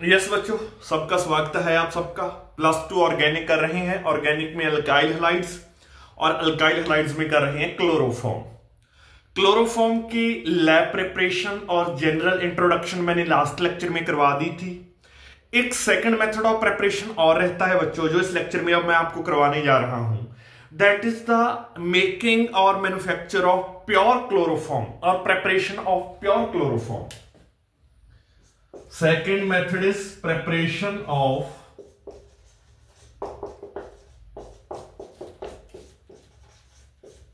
Yes बच्चों, सबका स्वागत है। आप सबका +2 ऑर्गेनिक कर रहे हैं। ऑर्गेनिक में अल्काइल हैलाइड्स और अल्काइल हैलाइड्स में कर रहे हैं क्लोरोफॉर्म। क्लोरोफॉर्म की लैब प्रिपरेशन और जनरल इंट्रोडक्शन मैंने लास्ट लेक्चर में करवा दी थी। एक सेकंड मेथड ऑफ प्रिपरेशन और रहता है बच्चों, जो इस लेक्चर में अब मैं आपको करवाने जा रहा हूं। दैट इज द मेकिंग और मैन्युफैक्चर ऑफ प्योर क्लोरोफॉर्म और preparation of pure chloroform. Second method is preparation of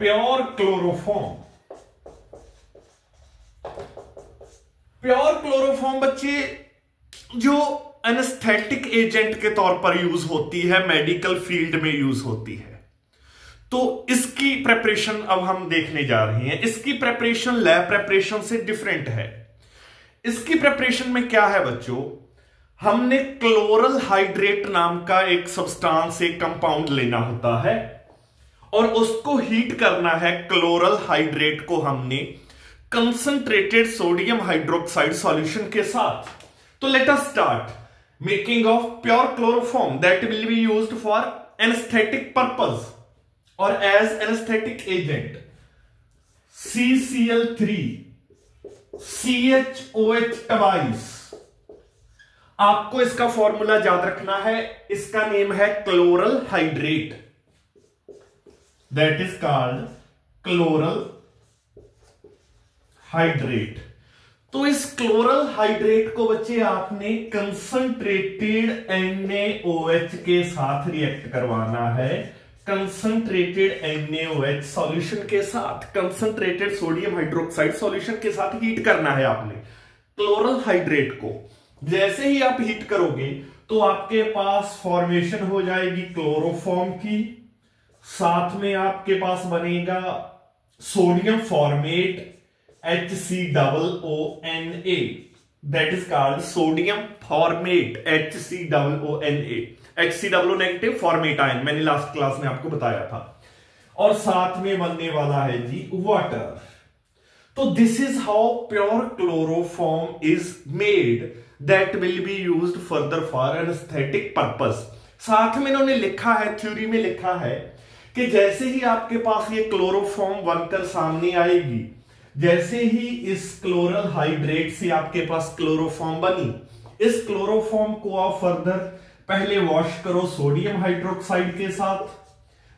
pure chloroform। Pure chloroform बच्चे जो एनेस्थेटिक एजेंट के तौर पर यूज होती है, मेडिकल फील्ड में यूज होती है, तो इसकी प्रिपरेशन अब हम देखने जा रहे हैं। इसकी प्रिपरेशन लैब प्रिपरेशन से डिफरेंट है। इसकी प्रिपरेशन में क्या है बच्चों, हमने क्लोरल हाइड्रेट नाम का एक सब्सटेंस, एक कंपाउंड लेना होता है और उसको हीट करना है। क्लोरल हाइड्रेट को हमने कंसंट्रेटेड सोडियम हाइड्रोक्साइड सॉल्यूशन के साथ। तो let us start making of pure chloroform that will be used for anaesthetic purpose और as anaesthetic agent. CCl3 CHOH twice. आपको इसका फॉर्मूला याद रखना है। इसका नेम है chloral hydrate, that is called chloral hydrate. तो इस क्लोरल हाइड्रेट को बच्चे आपने कंसंट्रेटेड NaOH के साथ रिएक्ट करवाना है। कंसंट्रेटेड NaOH सॉल्यूशन के साथ, कंसंट्रेटेड सोडियम हाइड्रोक्साइड सॉल्यूशन के साथ हीट करना है आपने क्लोरल हाइड्रेट को। जैसे ही आप हीट करोगे तो आपके पास फॉर्मेशन हो जाएगी क्लोरोफॉर्म की, साथ में आपके पास बनेगा sodium format HCOONA, that is called sodium format HCOONA। HCO negative format ion, मैंने लास्ट क्लास में आपको बताया था। और साथ में बनने वाला है जी वाटर। तो this is how pure chloroform is made that will be used further for anaesthetic purpose. साथ में इन्होंने लिखा है, थ्योरी में लिखा है कि जैसे ही आपके पास ये क्लोरोफॉर्म बनकर सामने आएगी, जैसे ही इस क्लोरल हाइड्रेट से आपके पास क्लोरोफॉर्म बनी, इस क्लोरोफॉर्म को आप फर्दर पहले वॉश करो सोडियम हाइड्रोक्साइड के साथ,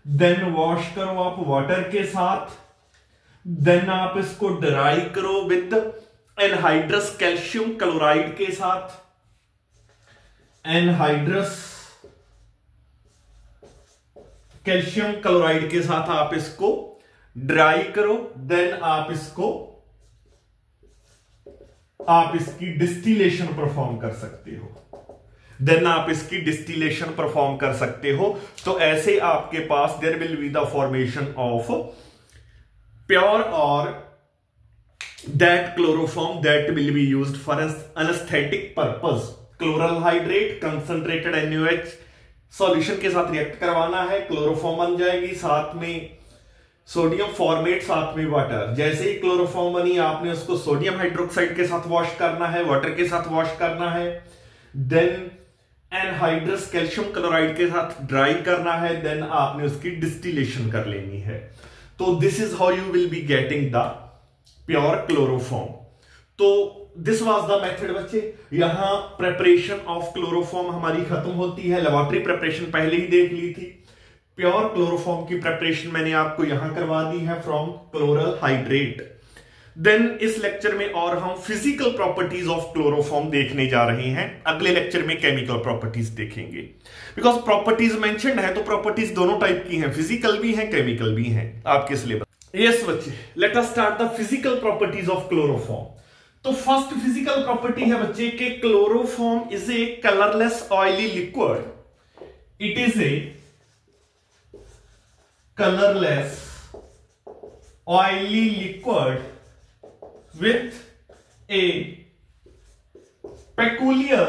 देन वॉश करो आप वाटर के साथ, देन आप इसको ड्राई करो विद एनहाइड्रस कैल्शियम क्लोराइड के साथ। एनहाइड्रस कैल्शियम क्लोराइड के साथ आप इसको ड्राई करो, देन आप इसकी डिस्टिलेशन परफॉर्म कर सकते हो। तो ऐसे आपके पास there will be the formation of pure और that chloroform that will be used for anaesthetic purpose. Chloral hydrate concentrated NaOH solution के साथ रिएक्ट करवाना है, क्लोरोफॉर्म बन जाएगी, साथ में सोडियम फॉर्मेट, साथ में वाटर। जैसे ही क्लोरोफॉर्म बनी, आपने उसको सोडियम हाइड्रोक्साइड के साथ वॉश करना है, वाटर के साथ वॉश करना है, देन एनहाइड्रस कैल्शियम क्लोराइड के साथ ड्राई करना है, देन आपने उसकी डिस्टिलेशन कर लेनी है। तो this is how you will be getting the pure chloroform. तो दिस वाज द मेथड बच्चे। यहां प्रिपरेशन ऑफ क्लोरोफॉर्म हमारी खत्म होती है। लेबोरेटरी प्रिपरेशन पहले ही देख ली थी। प्योर क्लोरोफॉर्म की प्रिपरेशन मैंने आपको यहां करवा दी है फ्रॉम क्लोरल हाइड्रेट। देन इस लेक्चर में और हम फिजिकल प्रॉपर्टीज ऑफ क्लोरोफॉर्म देखने जा रहे हैं। अगले लेक्चर में केमिकल प्रॉपर्टीज देखेंगे, बिकॉज प्रॉपर्टीज मेंशन्ड है तो प्रॉपर्टीज दोनों टाइप की हैं, फिजिकल भी हैं, केमिकल भी हैं आपके सिलेबस। यस बच्चे, late us start the physical properties of chloroform. तो फर्स्ट फिजिकल प्रॉपर्टी है बच्चे कि chloroform is a colourless oily liquid. It is a colorless oily liquid with a peculiar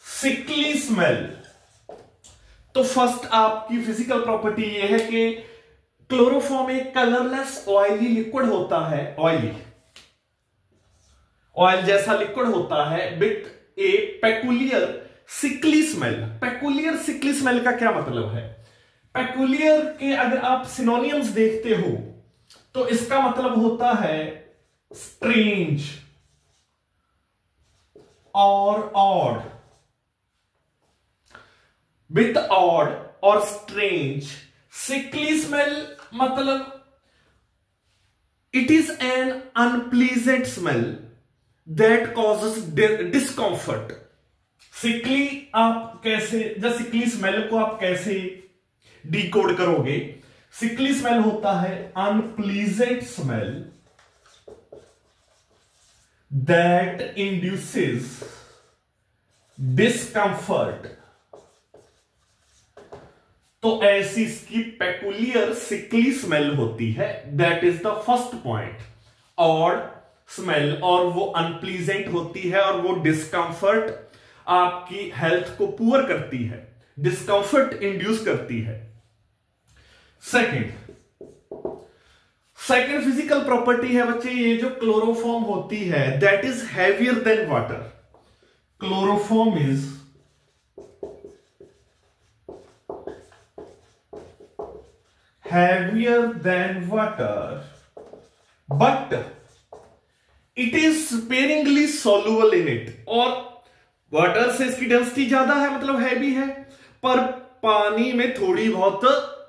sickly smell। तो first आपकी physical property यह है कि chloroform एक कलरलेस ऑयली लिक्विड होता है, ऑयली, ऑयल जैसा लिक्विड होता है with A peculiar सिकली smell. Peculiar सिकली smell का क्या मतलब है? पेकुलियर के अगर आप सिनोनियम्स देखते हो तो इसका मतलब होता है स्ट्रेंज और ऑड। विथ ऑड और स्ट्रेंज। सिकली स्मेल मतलब it is an unpleasant smell that causes discomfort. Sickly आप कैसे, जब सिकली स्मेल को आप कैसे डिकोड करोगे? सिकली स्मेल होता है unpleasant smell that induces discomfort. तो ऐसी इसकी पेकुलियर सिकली स्मेल होती है। That is the first point. Odd smell, और वो अनप्लीजेंट होती है और वो डिस्कंफर्ट, आपकी हेल्थ को पुअर करती है, डिस्कंफर्ट इंड्यूस करती है। सेकेंड फिजिकल प्रॉपर्टी है बच्चे, ये जो क्लोरोफॉर्म होती है that is heavier than water. Chloroform is heavier than water, but it is sparingly soluble in it। और वाटर से इसकी डेंसिटी ज्यादा है, मतलब हैवी है, पर पानी में थोड़ी बहुत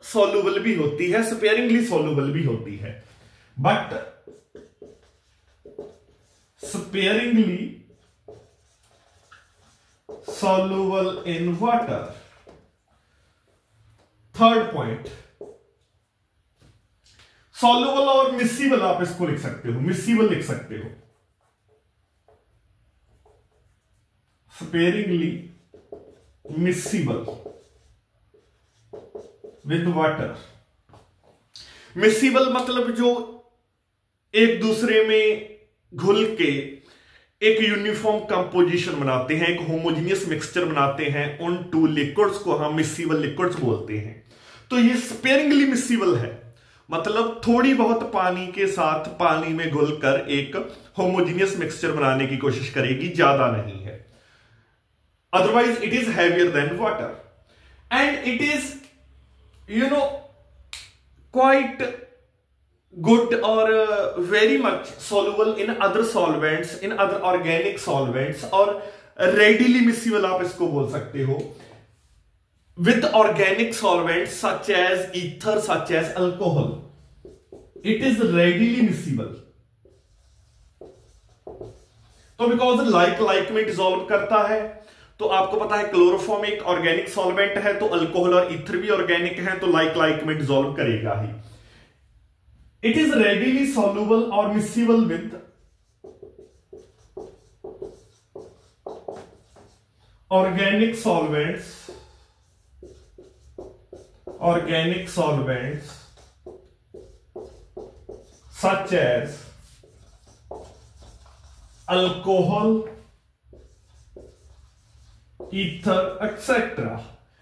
सोल्यूबल भी होती है, स्पेयरिंगली सोल्यूबल भी होती है, but sparingly soluble in water. Third point, soluble और मिसिबल आप इसको लिख सकते हो, मिसिबल लिख सकते हो। Sparingly miscible with water. Miscible मतलब जो एक दूसरे में घुल के एक यूनिफॉर्म कंपोजिशन बनाते हैं, एक होमोजीनियस मिक्सचर बनाते हैं, उन टू लिक्विड्स को हम मिसिबल लिक्विड्स बोलते हैं। तो ये स्पेयरिंगली मिसिबल है, मतलब थोड़ी बहुत पानी के साथ पानी में घुलकर एक होमोजीनियस मिक्सचर बनाने की कोशिश करेगी, ज्यादा नहीं है। Otherwise it is heavier than water and it is quite good और very much soluble in other solvents, in other organic solvents, और readily miscible आप इसको बोल सकते हो with organic solvents such as ether, such as alcohol. It is readily miscible. तो because like में dissolve करता है, तो आपको पता है क्लोरोफॉर्म एक ऑर्गेनिक सॉल्वेंट है, तो अल्कोहल और ईथर भी ऑर्गेनिक है, तो लाइक में डिसॉल्व करेगा ही। इट इज रेडिली सॉल्युबल और miscible with organic solvents such as alcohol, ether, etc.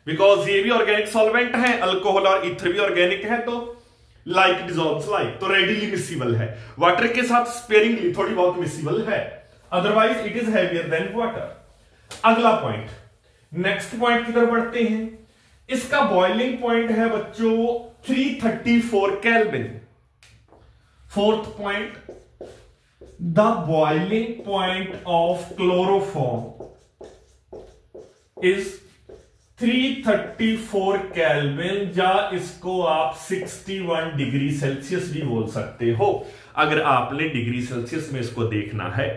Because ये भी ऑर्गेनिक सॉल्वेंट है, अल्कोहल और ईथर भी ऑर्गेनिक है, तो लाइक डिसॉल्व्स लाइक, तो रेडिली मिसिबल है। वाटर के साथ स्पेयरिंगली थोड़ी बहुत मिसिबल है, otherwise it is heavier than water. अगला पॉइंट, नेक्स्ट पॉइंट की तरफ बढ़ते हैं। इसका बॉइलिंग पॉइंट है बच्चों 334 kelvin. Fourth point, the boiling point of chloroform is 334 kelvin, या इसको आप 61 डिग्री सेल्सियस भी बोल सकते हो। अगर आपने डिग्री सेल्सियस में इसको देखना है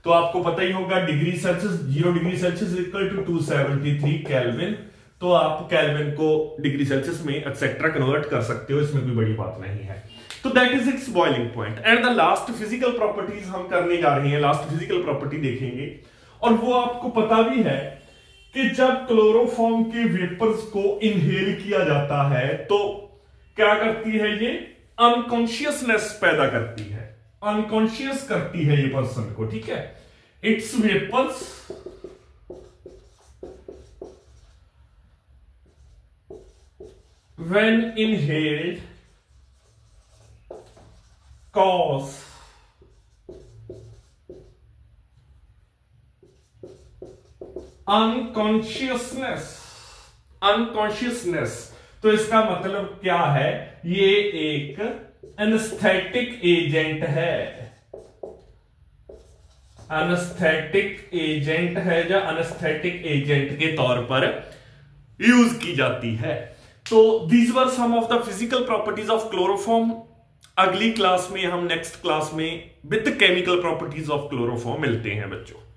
तो आपको पता ही होगा, degree Celsius 0 degree Celsius equal to 273 kelvin, तो आप केल्विन को डिग्री सेल्सियस में एक्सेट्रा कन्वर्ट कर सकते हो, इसमें कोई बड़ी बात नहीं है। तो that is it's boiling point. And the last physical properties हम करने जा रहे हैं, लास्ट फिजिकल प्रॉपर्टी देखेंगे, और वो आपको पता भी है कि जब क्लोरोफॉर्म के वेपर्स को इनहेल किया जाता है तो क्या करती है, ये अनकॉन्शियसनेस पैदा करती है, अनकॉन्शियस करती है ये पर्सन को, ठीक है। It's vapours when inhaled cause unconsciousness, unconsciousness, तो इसका मतलब क्या है, ये एक एनेस्थेटिक एजेंट है, एनेस्थेटिक एजेंट है, या एनेस्थेटिक एजेंट के तौर पर यूज की जाती है। तो these were some of the physical properties of chloroform. अगली क्लास में हम, नेक्स्ट क्लास में, with chemical properties of chloroform मिलते हैं बच्चों।